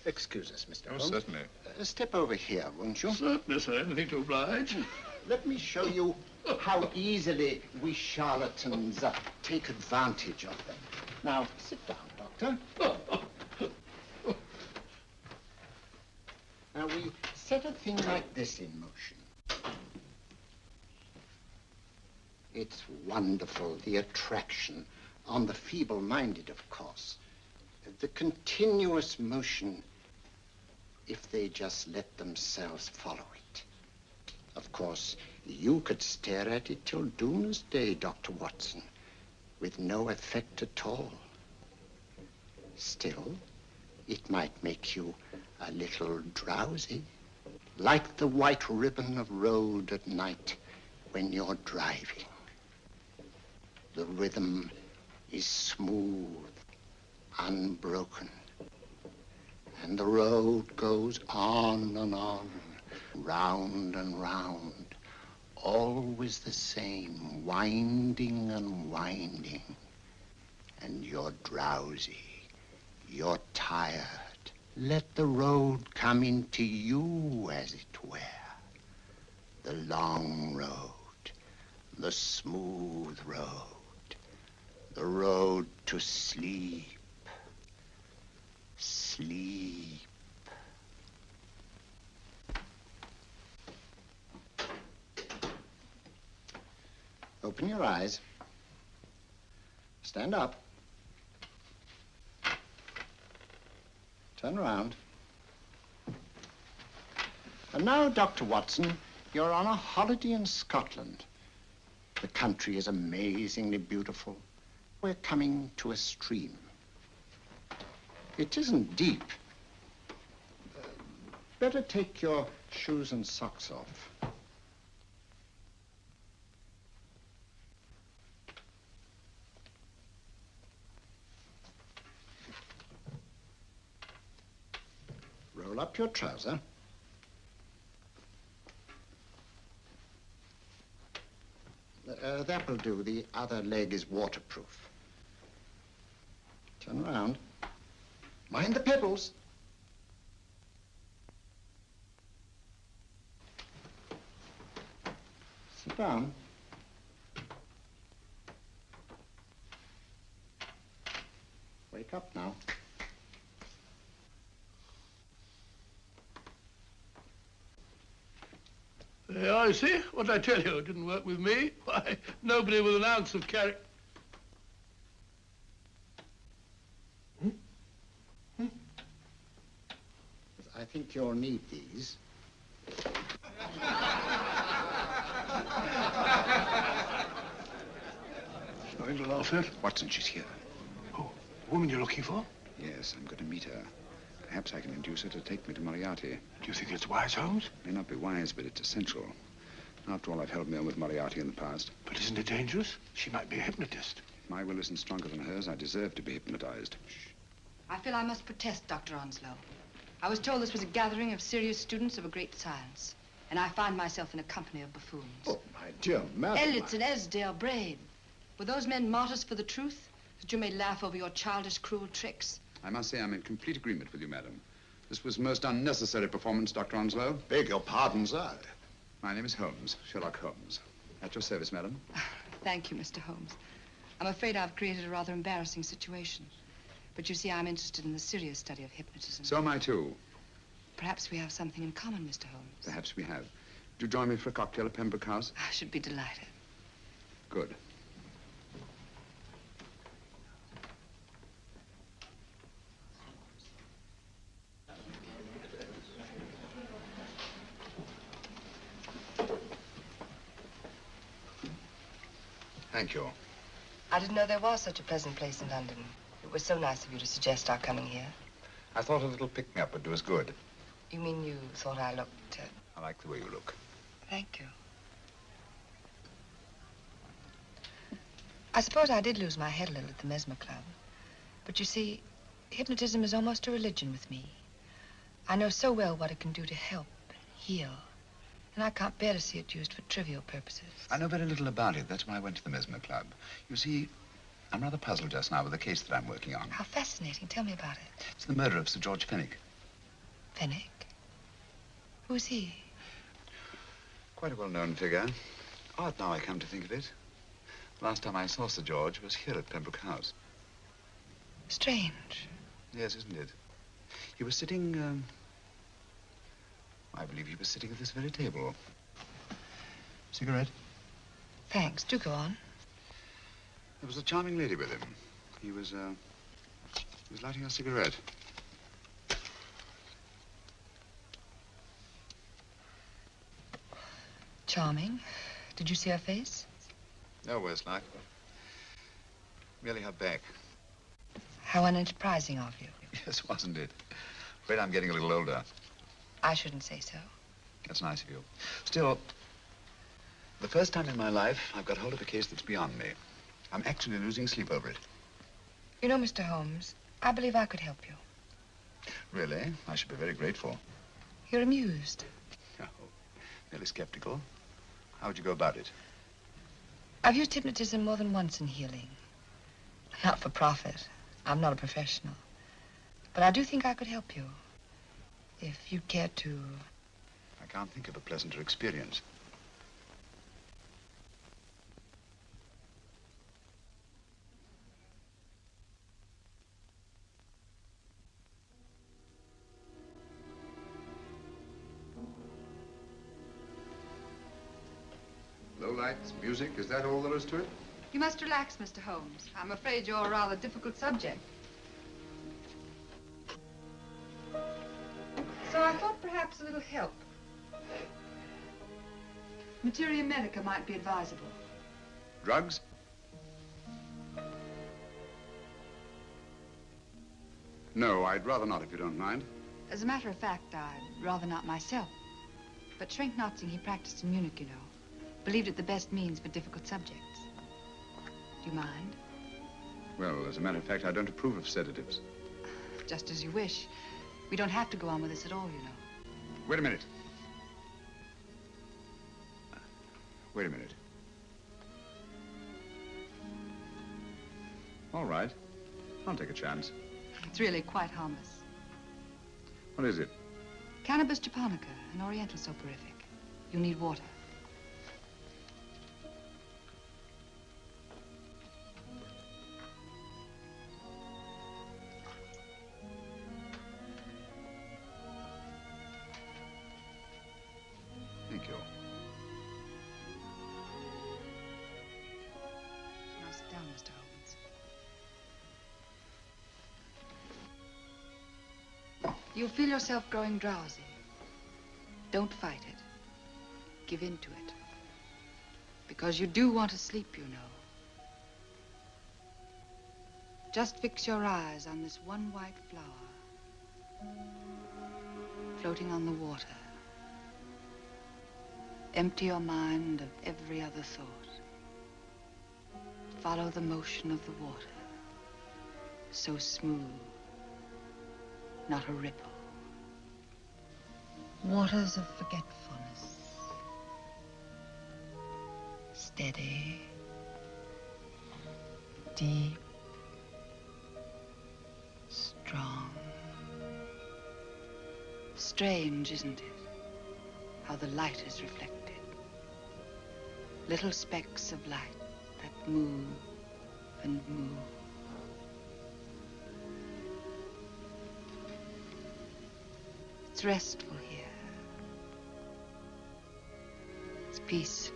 excuse us, Mr. Holmes. Certainly. Step over here, won't you? Certainly, sir. Anything to oblige. Let me show you how easily we charlatans take advantage of them. Now, sit down, Doctor. Now, we set a thing like this in motion. It's wonderful, the attraction on the feeble-minded, of course. The continuous motion, if they just let themselves follow it. Of course, you could stare at it till doomsday, Dr. Watson, with no effect at all. Still, it might make you a little drowsy, like the white ribbon of road at night when you're driving. The rhythm is smooth, unbroken, and the road goes on and on, round and round, always the same, winding and winding. And you're drowsy, you're tired. Let the road come into you, as it were. The long road, the smooth road, the road to sleep. Sleep. Open your eyes. Stand up. Turn around. And now, Dr. Watson, you're on a holiday in Scotland. The country is amazingly beautiful. We're coming to a stream. It isn't deep. Better take your shoes and socks off. Roll up your trouser. That will do. The other leg is waterproof. Turn around. Mind the pebbles. Sit down. Wake up now. I see. What did I tell you? It didn't work with me. Why, nobody with an ounce of character. I think you'll need these. Nothing to laugh at. Watson, she's here. Oh, the woman you're looking for? Yes, I'm going to meet her. Perhaps I can induce her to take me to Moriarty. Do you think it's wise, Holmes? May not be wise, but it's essential. After all, I've held me on with Moriarty in the past. But isn't it dangerous? She might be a hypnotist. If my will isn't stronger than hers, I deserve to be hypnotized. Shh. I feel I must protest, Dr. Onslow. I was told this was a gathering of serious students of a great science, and I find myself in a company of buffoons. Oh, my dear madam. Elliot's and Esdale Braid. Were those men martyrs for the truth, that you may laugh over your childish, cruel tricks? I must say I'm in complete agreement with you, madam. This was most unnecessary performance, Dr. Onslow. Beg your pardon, sir. My name is Holmes, Sherlock Holmes. At your service, madam. Thank you, Mr. Holmes. I'm afraid I've created a rather embarrassing situation. But you see, I'm interested in the serious study of hypnotism. So am I, too. Perhaps we have something in common, Mr. Holmes. Perhaps we have. Would you join me for a cocktail at Pembroke House? I should be delighted. Good. Thank you. I didn't know there was such a pleasant place in London. It was so nice of you to suggest our coming here. I thought a little picking-up would do us good. You mean you thought I looked... I like the way you look. Thank you. I suppose I did lose my head a little at the Mesmer Club. But you see, hypnotism is almost a religion with me. I know so well what it can do to help, heal. And I can't bear to see it used for trivial purposes. I know very little about it. That's why I went to the Mesmer Club. You see, I'm rather puzzled just now with the case that I'm working on. How fascinating. Tell me about it. It's the murder of Sir George Fenwick. Fenwick? Who's he? Quite a well-known figure. Odd now I come to think of it. Last time I saw Sir George was here at Pembroke House. Strange. Yes, isn't it? He was sitting, I believe he was sitting at this very table. Cigarette? Thanks. Do go on. There was a charming lady with him. He was lighting a cigarette. Charming. Did you see her face? No worse luck. Merely her back. How unenterprising of you. Yes, wasn't it? Afraid I'm getting a little older. I shouldn't say so. That's nice of you. Still, the first time in my life, I've got hold of a case that's beyond me. I'm actually losing sleep over it. You know, Mr. Holmes, I believe I could help you. Really? I should be very grateful. You're amused. Oh, merely skeptical. How would you go about it? I've used hypnotism more than once in healing. Not for profit. I'm not a professional. But I do think I could help you. If you'd care to... I can't think of a pleasanter experience. Low lights, music, is that all there is to it? You must relax, Mr. Holmes. I'm afraid you're a rather difficult subject. So I thought perhaps a little help. Materia medica might be advisable. Drugs? No, I'd rather not, if you don't mind. As a matter of fact, I'd rather not myself. But Schrenk-Notzing, he practiced in Munich, you know. Believed it the best means for difficult subjects. Do you mind? Well, as a matter of fact, I don't approve of sedatives. Just as you wish. We don't have to go on with this at all, you know. Wait a minute. Wait a minute. All right. I'll take a chance. It's really quite harmless. What is it? Cannabis japonica, an oriental soporific. You'll need water. Thank you. Now sit down, Mr. Holmes. You'll feel yourself growing drowsy. Don't fight it. Give in to it. Because you do want to sleep, you know. Just fix your eyes on this one white flower floating on the water. Empty your mind of every other thought. Follow the motion of the water. So smooth, not a ripple. Waters of forgetfulness. Steady, deep, strong. Strange, isn't it? How the light is reflected. Little specks of light that move and move. It's restful here. It's peaceful.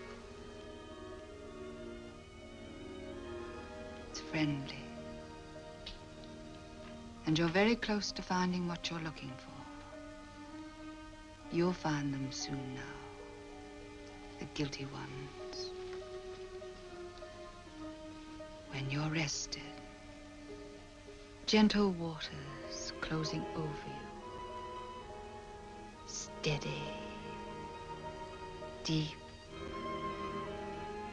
It's friendly. And you're very close to finding what you're looking for. You'll find them soon now. The guilty ones. When you're rested, gentle waters closing over you. Steady, deep,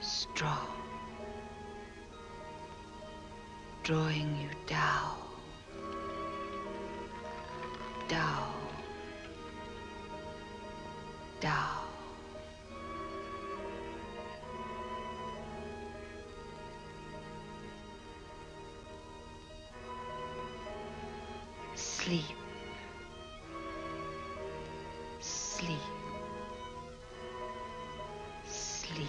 strong. Drawing you down, down, down. Sleep. Sleep. Sleep.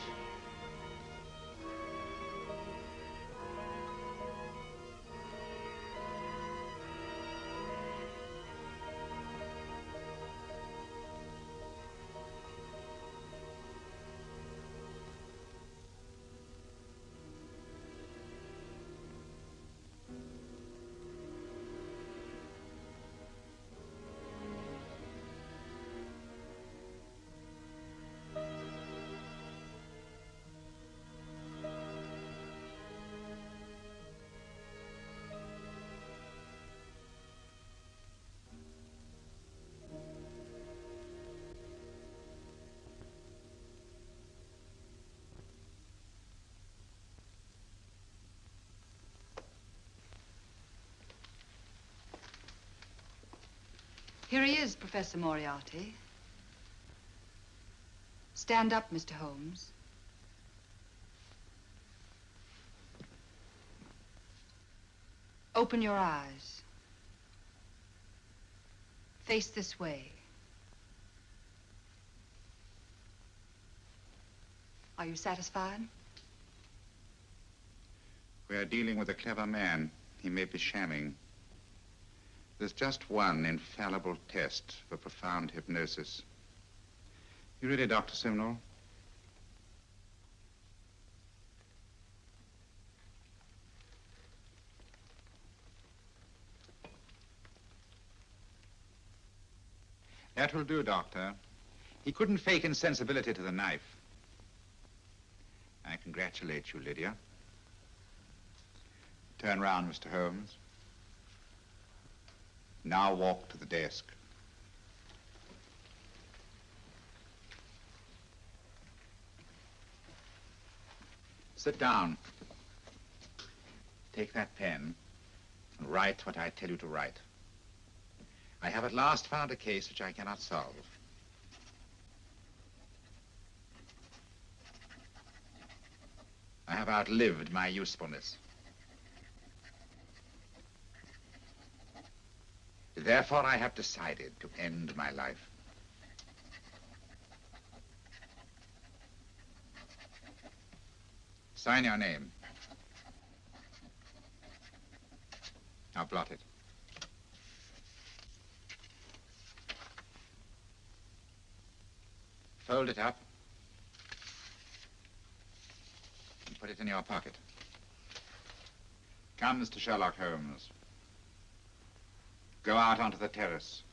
Here he is, Professor Moriarty. Stand up, Mr. Holmes. Open your eyes. Face this way. Are you satisfied? We are dealing with a clever man. He may be shamming. There's just one infallible test for profound hypnosis. You ready, Dr. Simnel? That will do, Doctor. He couldn't fake insensibility to the knife. I congratulate you, Lydia. Turn round, Mr. Holmes. Now walk to the desk. Sit down. Take that pen and write what I tell you to write. I have at last found a case which I cannot solve. I have outlived my usefulness. Therefore, I have decided to end my life. Sign your name. Now blot it. Fold it up and put it in your pocket. Come, Mr. Sherlock Holmes. Go out onto the terrace.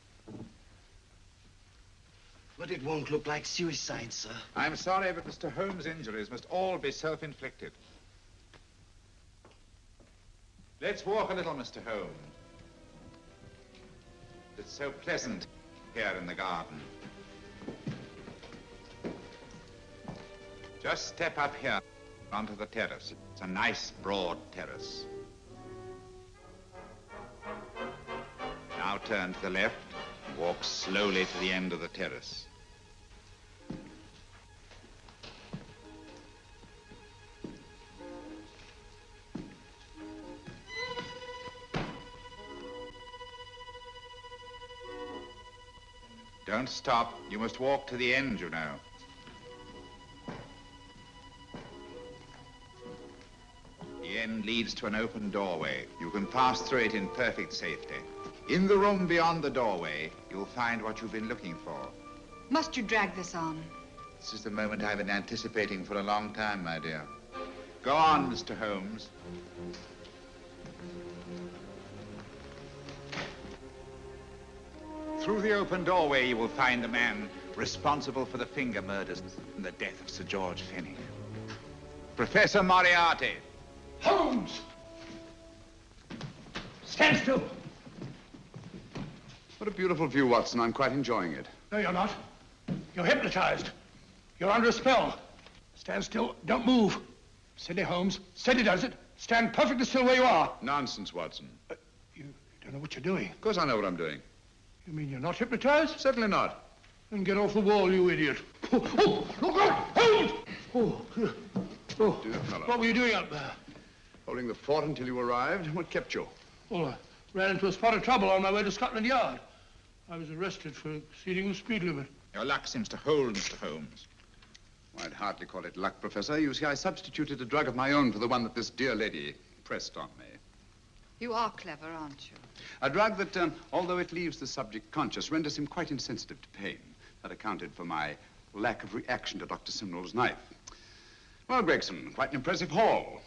But it won't look like suicide, sir. I'm sorry, but Mr. Holmes' injuries must all be self-inflicted. Let's walk a little, Mr. Holmes. It's so pleasant here in the garden. Just step up here onto the terrace. It's a nice, broad terrace. Now turn to the left and walk slowly to the end of the terrace. Don't stop. You must walk to the end, you know. The end leads to an open doorway. You can pass through it in perfect safety. In the room beyond the doorway, you'll find what you've been looking for. Must you drag this on? This is the moment I've been anticipating for a long time, my dear. Go on, Mr. Holmes. Through the open doorway, you will find the man responsible for the finger murders and the death of Sir George Fenwick. Professor Moriarty. Holmes! Stand still. What a beautiful view, Watson. I'm quite enjoying it. No, you're not. You're hypnotized. You're under a spell. Stand still. Don't move. Steady, Holmes. Steady does it. Stand perfectly still where you are. Nonsense, Watson. You don't know what you're doing. Of course I know what I'm doing. You mean you're not hypnotized? Certainly not. Then get off the wall, you idiot. Oh, look out! Holmes! Oh, Dear fellow. What were you doing up there? Holding the fort until you arrived. What kept you? Well, I ran into a spot of trouble on my way to Scotland Yard. I was arrested for exceeding the speed limit. Your luck seems to hold, Mr. Holmes. Well, I'd hardly call it luck, Professor. You see, I substituted a drug of my own for the one that this dear lady pressed on me. You are clever, aren't you? A drug that, although it leaves the subject conscious, renders him quite insensitive to pain. That accounted for my lack of reaction to Dr. Simnel's knife. Well, Gregson, quite an impressive haul.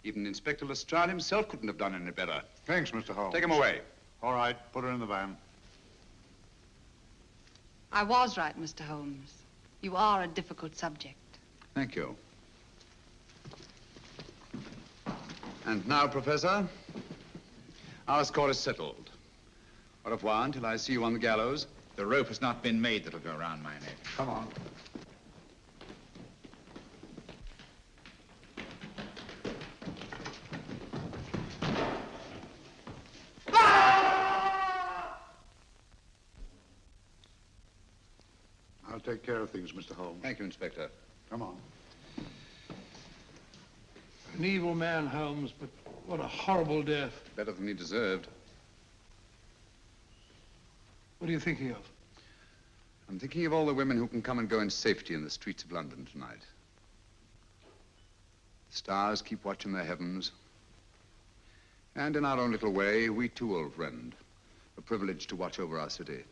Even Inspector Lestrade himself couldn't have done any better. Thanks, Mr. Holmes. Take him away. All right, put her in the van. I was right, Mr. Holmes. You are a difficult subject. Thank you. And now, Professor, our score is settled. Au revoir until I see you on the gallows. The rope has not been made that'll go around my neck. Come on. take care of things, Mr. Holmes. Thank you, Inspector. Come on. An evil man, Holmes, but what a horrible death. Better than he deserved. What are you thinking of? I'm thinking of all the women who can come and go in safety in the streets of London tonight. The stars keep watch in their heavens. And in our own little way, we too, old friend, are privileged to watch over our city.